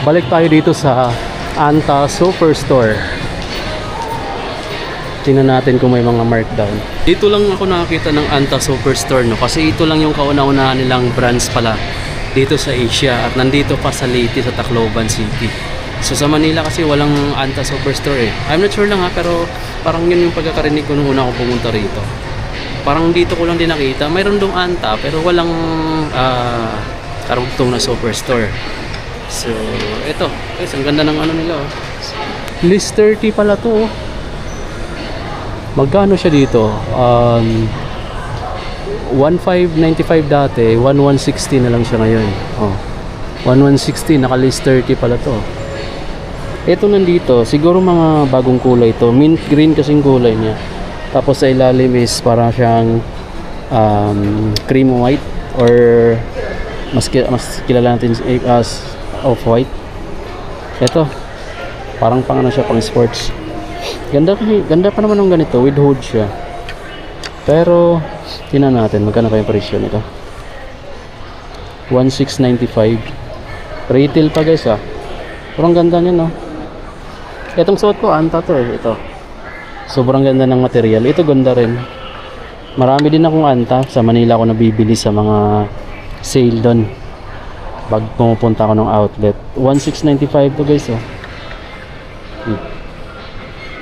Balik tayo dito sa Anta Superstore. Tingnan natin kung may mga markdown. Dito lang ako nakakita ng Anta Superstore, no? Kasi ito lang yung kauna-unahan nilang brands pala dito sa Asia. At nandito pa sa Leyte, sa Tacloban City. So sa Manila kasi walang Anta Superstore eh. I'm not sure lang ha, pero parang yun yung pagkakarinig ko nung una ako pumunta rito. Parang dito ko lang din nakita. Mayroon dong Anta pero walang karugtong na Superstore. So, ito. Guys, ang ganda ng ano nila, oh. List 30 pala to, oh. Magkano siya dito? 1,595 dati, 1,160 na lang siya ngayon. Oh. 1,160, naka-list 30 pala to. Ito nandito, siguro mga bagong kulay to. Mint green kasing kulay niya. Tapos sa ilalim is parang siyang cream white or mas kilala natin as off-white. Ito parang pang ano siya, pang sports. Ganda pa naman ng ganito, with hood siya. Pero tingnan natin magkano kaya presyo nito. 1,695 retail pa guys, ah. Parang ganda niya, no. Itong suot ko Anta to eh. Ito sobrang ganda ng material. Ito ganda rin. Marami din akong Anta sa Manila ako nabibili sa mga sale doon pag pumupunta ako ng outlet. 1,695 to guys, oh.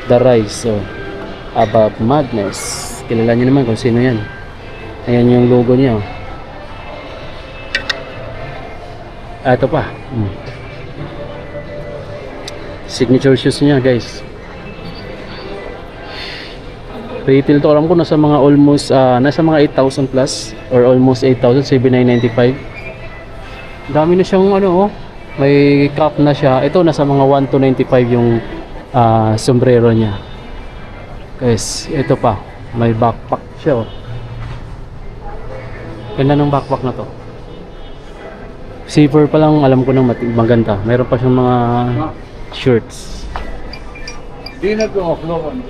The Rise, oh. Above Madness. Kilala niyo naman kung sino yan. Ayan yung logo niya, oh. Ito pa. Signature shoes niya guys. Retail to, alam ko nasa mga almost nasa mga 8,000 plus or almost 8,000, 7,995. Dami na siyang ano, oh. May cap na siya. Ito nasa mga 1,295 yung sombrero niya. Guys, ito pa. May backpack siya, oh. Ganda ng backpack na to. Zipper pa lang alam ko nang maganda. Meron pa siyang mga shirts.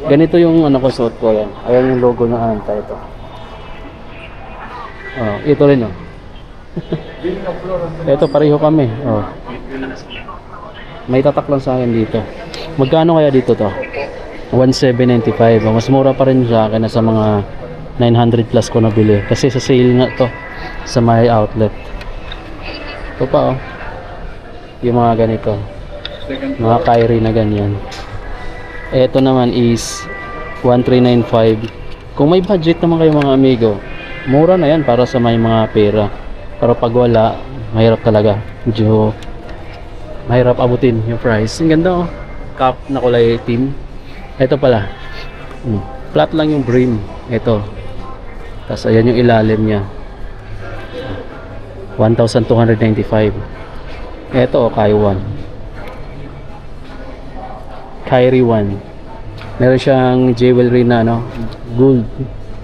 Ganito yung ano ko, suot ko yan. Ayan yung logo ng Anta, ito. Oh, ito rin, oh. Ito pareho kami, oh. May tatak lang sa akin dito. Magkano kaya dito to? 1,795. Oh, mas mura pa rin sa akin, nasa mga 900 plus ko nabili. Kasi sa sale nga to sa my outlet. Ito pa, oh. Yung mga ganito. Mga Kyrie na ganyan. Ito naman is 1,395. Kung may budget naman kayo mga amigo, mura na yan para sa may mga pera. Pero pag wala, mahirap talaga. Medyo mahirap abutin yung price. Ang ganda, oh. Cap na kulay itim. Ito pala. Flat lang yung brim. Ito. Tapos ayan yung ilalim niya. 1,295. Ito, oh, Kyrie 1. Meron siyang jewelry na ano, gold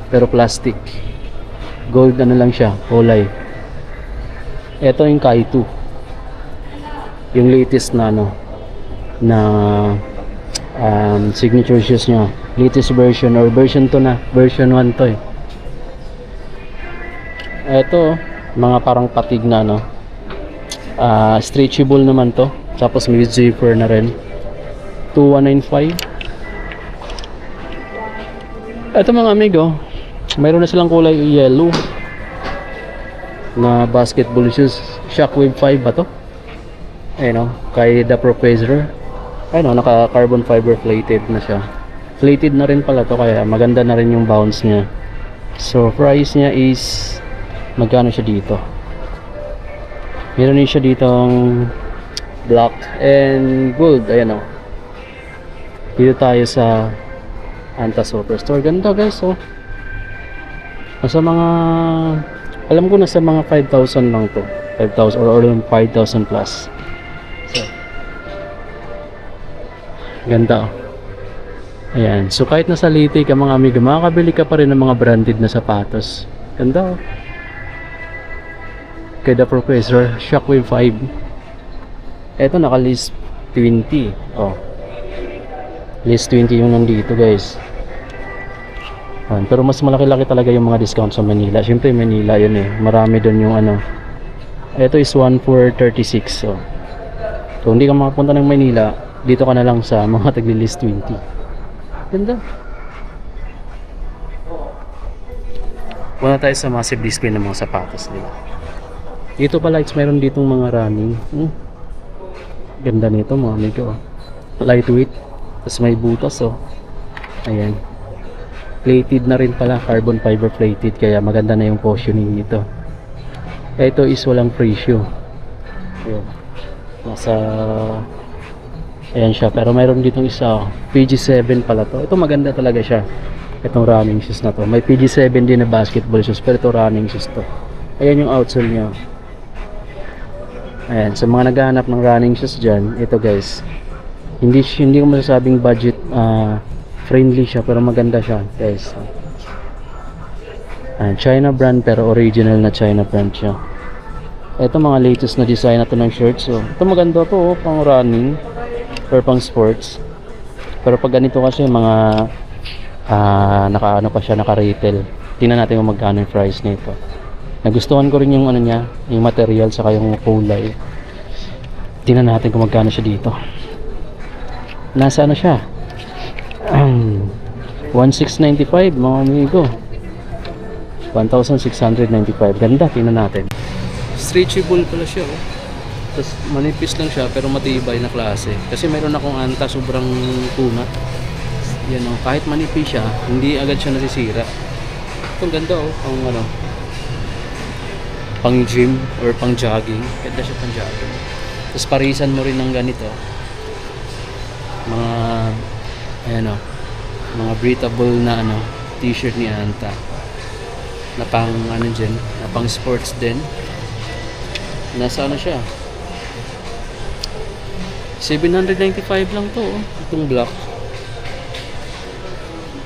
pero plastic. Gold ano lang siya, kulay. Ito yung Kai 2. Yung latest na ano na signature shoes niya. Latest version or version 2 na. Version 1 to eh. Ito, mga parang patig na ano. Stretchable naman to. Tapos may zipper na rin. 2,195. Ito mga amigo, mayroon na silang kulay yellow na basketball shoes. Shockwave 5 ba to? Ayun, oh, kay The Professor. Ayun, oh, naka carbon fiber plated na siya. Plated na rin pala to, kaya maganda na rin yung bounce niya. So price niya is magkano siya dito? Meron din siya ditong black and gold. Ayan, oh. Dito tayo sa Anta Superstore. Ganda guys, oh. Nasa mga, alam ko nasa mga 5,000 lang to. 5,000 or 5,000 plus. So, ganda, oh. Ayan. So kahit nasa Leyte ka mga amigo, makakabili ka pa rin ng mga branded na sapatos. Ganda, oh. Kay The Professor, Shockwave 5. Eto naka list 20. Oh. List 20 yung nandito guys. Pero mas malaki-laki talaga yung mga discount sa Manila. Siyempre Manila yun eh. Marami doon yung ano. Ito is 1 for 36. So Kung hindi ka makapunta ng Maynila, dito ka na lang sa mga Taglilis 20. Ganda. Wala tayo sa massive display ng mga sapatos nila. Dito pala, mayroon ditong mga running. Ganda nito mga amigo. Lightweight. Tapos may butas oh. Ayan. Plated na rin pala. Carbon fiber plated. Kaya maganda na yung cushioning nito. Ito is walang presyo. Ayan. Nasa... Ayan siya. Pero mayroon ditong isa. PG7 pala to. Ito maganda talaga siya. Itong running shoes na to. May PG7 din na basketball shoes. Pero ito running shoes to. Ayan yung outsole niya. Ayan, sa mga naghahanap ng running shoes dyan, ito guys, hindi ko masasabing budget friendly siya, pero maganda siya guys. Ayan, China brand pero original na China brand siya. Ito mga latest na design na to ng shirts. So, ito maganda to pang running or pang sports. Pero pag ganito kasi mga naka retail. Tingnan natin kung magkano yung price nito. Nagustuhan ko rin yung ano niya, yung material saka yung kulay. Tingnan natin kung magkano siya dito. Nasa ano siya? 1,695 mga amigo. 1,695. Ganda, tingnan natin. Stretchable pala siya oh. Tapos manipis lang siya pero matibay na klase. Kasi mayroon akong anta sobrang kunat. Yan oh, kahit manipis siya, hindi agad siya nasisira. Ito ganda oh, ang ano, pang gym or pang jogging. Ganda siya pang jogging. Tapos parisan mo rin ng ganito. Mga ayan o, mga breathable na ano, t-shirt ni Anta. Na pang ano dyan, na pang sports din. Nasa ano siya? 795 lang to oh, itong black.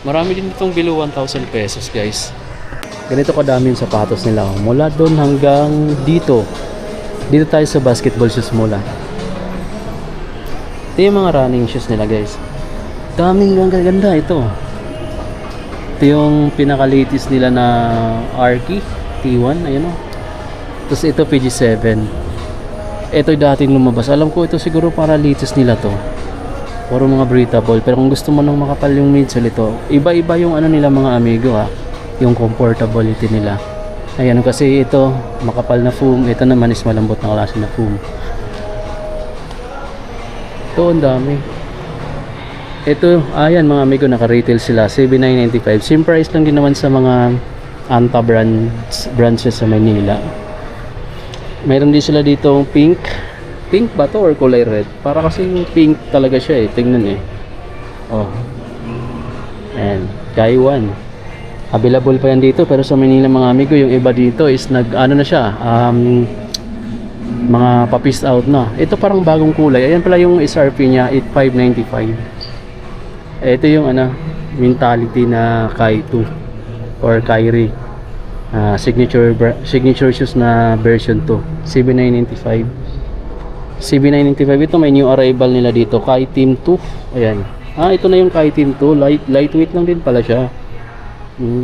Marami din itong below 1,000 pesos guys. Ganito kadami yung sapatos nila. Mula doon hanggang dito. Dito tayo sa basketball shoes mula. Ito yung mga running shoes nila guys. Daming ganda ito. Ito yung pinaka-latest nila na Arky T1. Ayan o. Tapos ito PG7. Ito yung dating lumabas. Alam ko ito siguro para latest nila to. Puro mga breathable. Pero kung gusto mo nang makapal yung midsole ito, iba-iba yung ano nila mga amigo ha. Yung comfortability nila. Ayan kasi ito makapal na foam, ito naman is malambot na klase na foam. Ito ang dami. Ito, ayan mga amigo, naka-retail sila 7,995. Same price lang din naman sa mga Anta branches sa Manila. Mayroon din sila dito pink. Pink ba to or kulay red? Para kasi yung pink talaga siya eh. Tingnan eh. Oh. Ayan, Kaiwan. Available pa yan dito pero sa Manila mga amigo yung iba dito is ano na siya mga pa-piece out na. Ito parang bagong kulay. Ayan pala yung SRP niya 8,595. Ito yung ano mentality na Kai2 or Kyrie signature shoes na version 2 7,995. Ito may new arrival nila dito Kai Team 2. Ayan. Ito na yung Kai Team 2 lightweight lang din pala siya.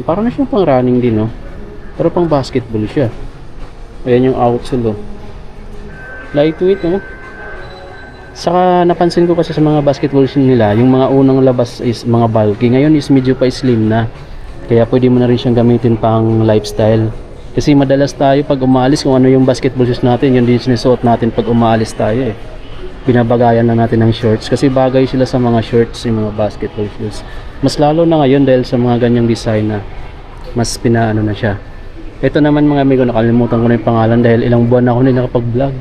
Parang na siya pang running din no? Pero pang basketball siya. Ayan yung outsole oh. Lightweight no? Saka napansin ko kasi sa mga basketball shoes nila, yung mga unang labas is mga bulky. Ngayon is medyo pa slim na. Kaya pwede mo na rin siyang gamitin pang lifestyle. Kasi madalas tayo pag umaalis, kung ano yung basketball shoes natin, yun din sinusuot natin pag umaalis tayo eh. Binabagayan na natin ng shorts. Kasi bagay sila sa mga shorts, yung mga basketball shoes. Mas lalo na ngayon dahil sa mga ganyang design na mas pinaano na siya. Ito naman mga amigo, nakalimutan ko na yung pangalan dahil ilang buwan na ako na nakapag-vlog.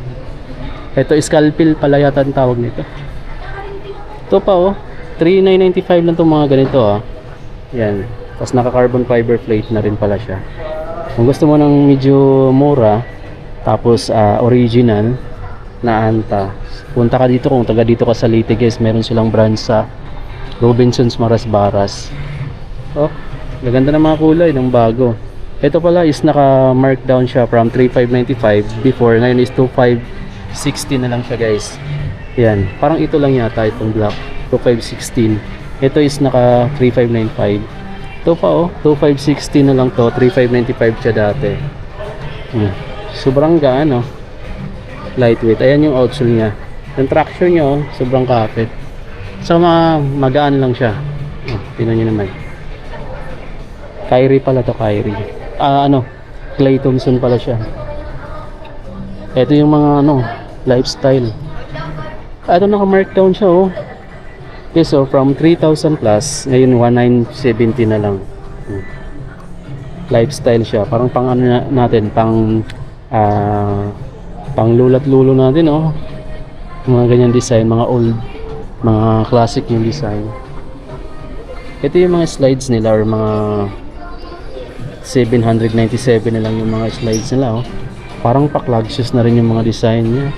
Ito, Scalpel pala yata ang tawag nito. Ito pa oh, 3,995 lang itong mga ganito ah. Yan. Tapos naka-carbon fiber plate na rin pala siya. Kung gusto mo ng medyo mura, tapos original na Anta, punta ka dito kung taga dito ka sa Leyte guys. Meron silang branch sa Robinsons Marasbaras. Oh, gaganda ng mga kulay ng bago. Ito pala is naka-markdown siya from 3,595 before. Ngayon is 2,560 na lang siya guys. Yan, parang ito lang yata itong black 2,516. Ito is naka 3,595. Ito pa oh, 2,560 na lang to. 3,595 siya dati. Sobrang gaan oh. Lightweight. Ayan yung outsole niya. Yung traction niya, oh, sobrang kapit. So, magaan lang siya. Oh, tingnan niyo naman. Kyrie pala to, Kyrie. Clay Thompson pala siya. Ito yung mga lifestyle. Ito naka-markdown siya, oh. Okay, so from 3,000 plus, ngayon 1,970 na lang. Lifestyle siya. Parang pang natin, pang lulat lulo natin, oh. Mga ganyan design, mga old, mga classic yung design. Ito yung mga slides nila, or mga 797 na lang yung mga slides nila, oh. Parang pa-clog shoes na rin yung mga design niya.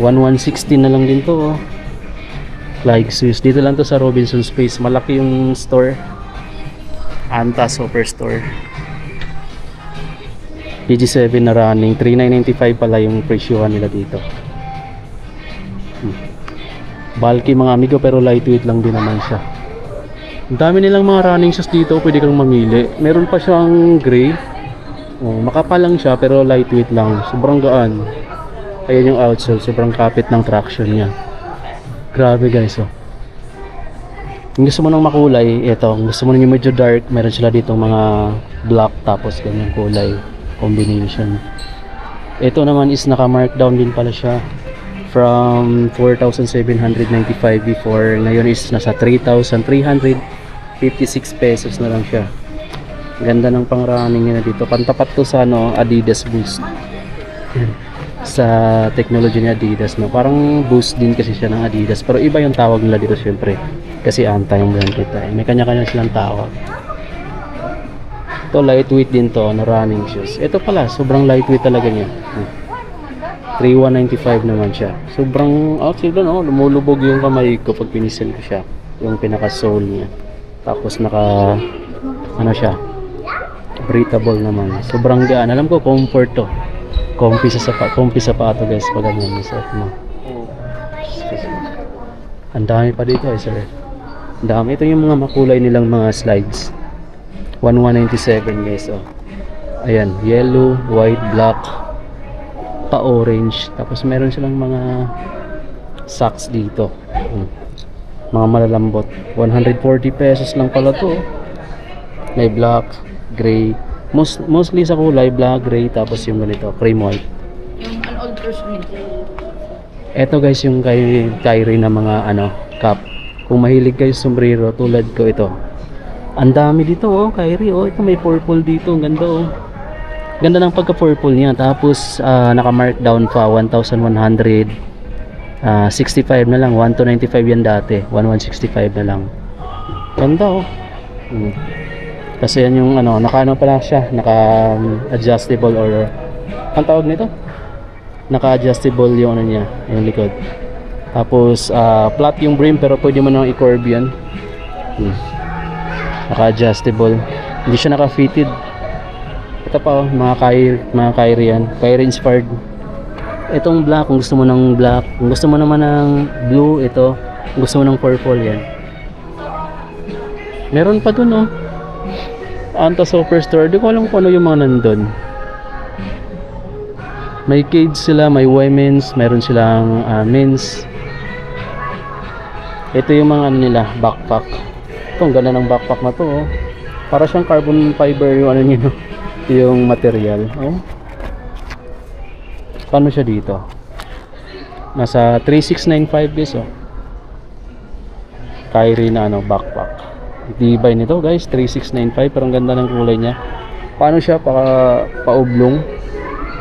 1,160 na lang din to, oh. Clog shoes. Dito lang to sa Robinsons Place. Malaki yung store. Anta Superstore. PG7 na running. 3,995 pala yung presyohan nila dito. Bulky mga amigo, pero lightweight lang din naman siya. Ang dami nilang mga running shoes dito, pwede kang mamili. Meron pa siyang gray. Oh, makapal lang siya pero lightweight lang. Sobrang gaan. Ayan yung outsole, sobrang kapit ng traction niya. Grabe guys, oh. Kung gusto mo ng makulay, ito. Kung gusto mo ng medyo dark, meron sila dito mga black tapos ganyang kulay combination. Ito naman is naka-markdown din pala siya. From 4,795 before, ngayon is nasa 3,356 pesos na lang siya. Ganda ng pang-running niya dito. Pantapat to sa Adidas Boost. Sa technology ni Adidas, no. Parang Boost din kasi siya ng Adidas, pero iba yung tawag nila dito syempre. Kasi Anta yung brand nito. May kanya-kanya silang tawag. Ito lightweight din to na running shoes. Ito pala, sobrang lightweight talaga niya. 3,195 naman siya. Sobrang actually no, lumulubog yung kamay ko pag pinisil ko siya. Yung pinaka-sole niya. Tapos siya, breathable naman. Sobrang gaan. Alam ko comfort to. Comfy sa sapato guys pag ganyan suot mo. Ang dami pa dito sir. Ang dami. Ito yung mga makulay nilang mga slides. 1,197 guys, oh. Ayan, yellow, white, black, pa-orange. Tapos meron silang mga socks dito. Mga malalambot. 140 pesos lang pala to. May black, gray. Mostly sa kulay, black, gray. Tapos yung ganito, cream white. Yung an old person. Eto guys, yung Kyrie na mga cap. Kung mahilig kayo sombrero, tulad ko ito. Ang dami dito, oh, Kyrie. Oh, ito may purple dito. Ang ganda, oh. Ganda ng pagka-purple niya. Tapos, naka-markdown pa. 1,165 na lang. 1,295 yan dati. 1,165 na lang. Ganda, oh. Kasi yan yung, naka-ano pala siya. Naka-adjustable or, ang tawag nito? Naka-adjustable yung niya. Yung likod. Tapos, flat yung brim pero pwede mo nang i-curve yan. Naka-adjustable. Hindi siya naka-fitted. Ito pa, mga Kyrie yan. Kyrie inspired. Itong black, kung gusto mo ng black. Kung gusto mo naman ng blue, ito. Kung gusto mo ng purple, yan. Meron pa dun, oh. Anta Superstore. Di ko alam kung ano yung mga nandun. May kids sila, may women's, meron silang men's. Ito yung mga nila, backpack. Ito, ang ganda ng backpack na to, oh. Para siyang carbon fiber yung niya, yung material, oh. Paano siya dito? Nasa 3,695 pesos, oh. Kyrie na backpack. Tibay nito guys, 3,695, pero ang ganda ng kulay niya. Paano siya paublong?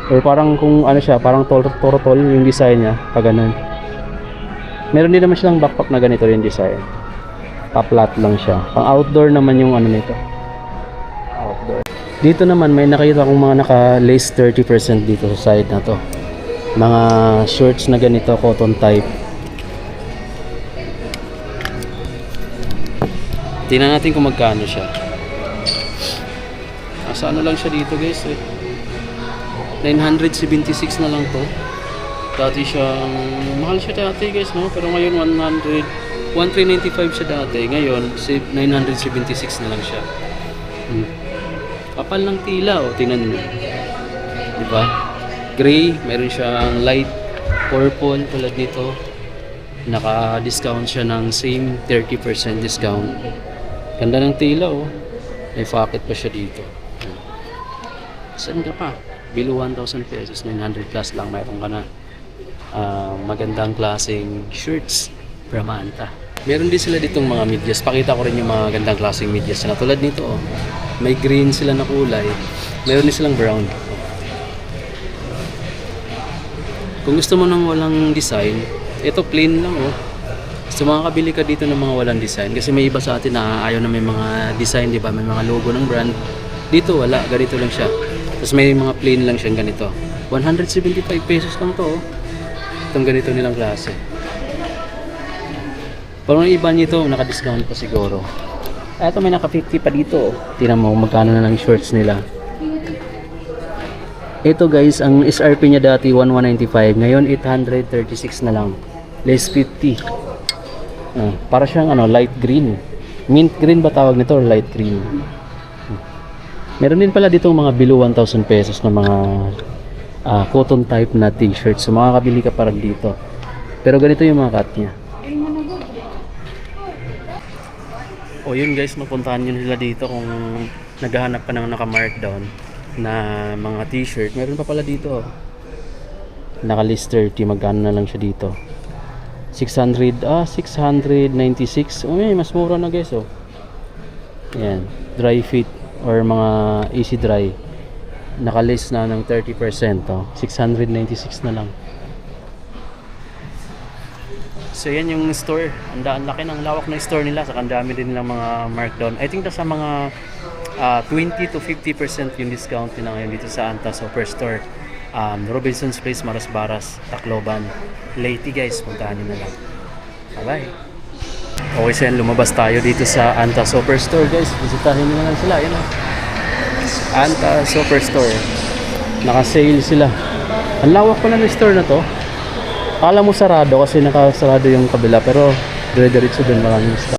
Or parang kung siya, parang tortol yung design niya, pag ganun. Meron din naman silang backpack na ganito yung design. Pa-flat lang siya. Pang outdoor naman yung nito. Outdoor. Dito naman may nakita akong mga naka-lace 30% dito sa side na to. Mga shorts na ganito, cotton type. Tingnan natin kung magkano siya. Nasa lang siya dito guys, 976 na lang to. Dati siyang mahal siya dati guys, no? Pero ngayon 1,395 siya dati. Ngayon 976 na lang siya. Kapal ng tila, oh, tingnan niyo. 'Di ba? Gray, meron siyang light Purple tulad nito. Naka-discount siya ng same 30% discount. Ganda ng tila oh. May pocket pa siya dito. Saan ka pa? Below 1,000 pesos, 900 plus lang mayroon ka na. Magandang klaseng shirts from Anta. Meron din sila ditong mga medyas. Pakita ko rin yung mga gandang klaseng medyas na tulad nito oh. May green sila na kulay. Meron din silang brown. Kung gusto mo ng walang design, ito plain lang oh. So makakabili ka dito ng mga walang design kasi may iba sa atin na ayaw na may mga design, di ba? May mga logo ng brand. Dito wala, ganito lang siya. Tapos may mga plain lang siyang ganito. 175 pesos lang to oh. Itong ganito nilang klase. Parang iba nito, naka-discount pa siguro. Eto may naka-50 pa dito. Tingnan mo magkano na ng shorts nila. Ito guys, ang SRP niya dati 1,195, ngayon 836 na lang. Less 50. Para siyang light green. Mint green ba tawag nito or light green? Meron din pala dito mga below 1,000 pesos na mga cotton type na t-shirt. So makakabili ka parang dito. Pero ganito yung mga cut niya. O yun guys, mapuntahan nyo nila dito kung naghahanap ka ng naka-markdown na mga t-shirt. Meron pa pala dito. Naka-list 30, magkano na lang siya dito. 696. Mas mura na guys oh. Yan, dry fit or mga easy dry. Naka-list na ng 30% oh. 696 na lang. So yan yung store. Ang laki ng lawak ng store nila. Saka ang dami din nilang mga markdown. I think nasa mga 20 to 50% yung discount nila ngayon dito sa Anta Superstore. Robinson's Place, Marasbaras, Tacloban, Leyte guys. Puntahan nyo na lang. Bye bye. Okay, so yan, lumabas tayo dito sa Anta Superstore guys. Visitahin nyo na lang sila. Yan o. Anta Superstore. Naka-sale sila. Ang lawak pala ng store na to. Akala mo sarado kasi nakasarado yung kabila pero dire-diretso din maraming stock.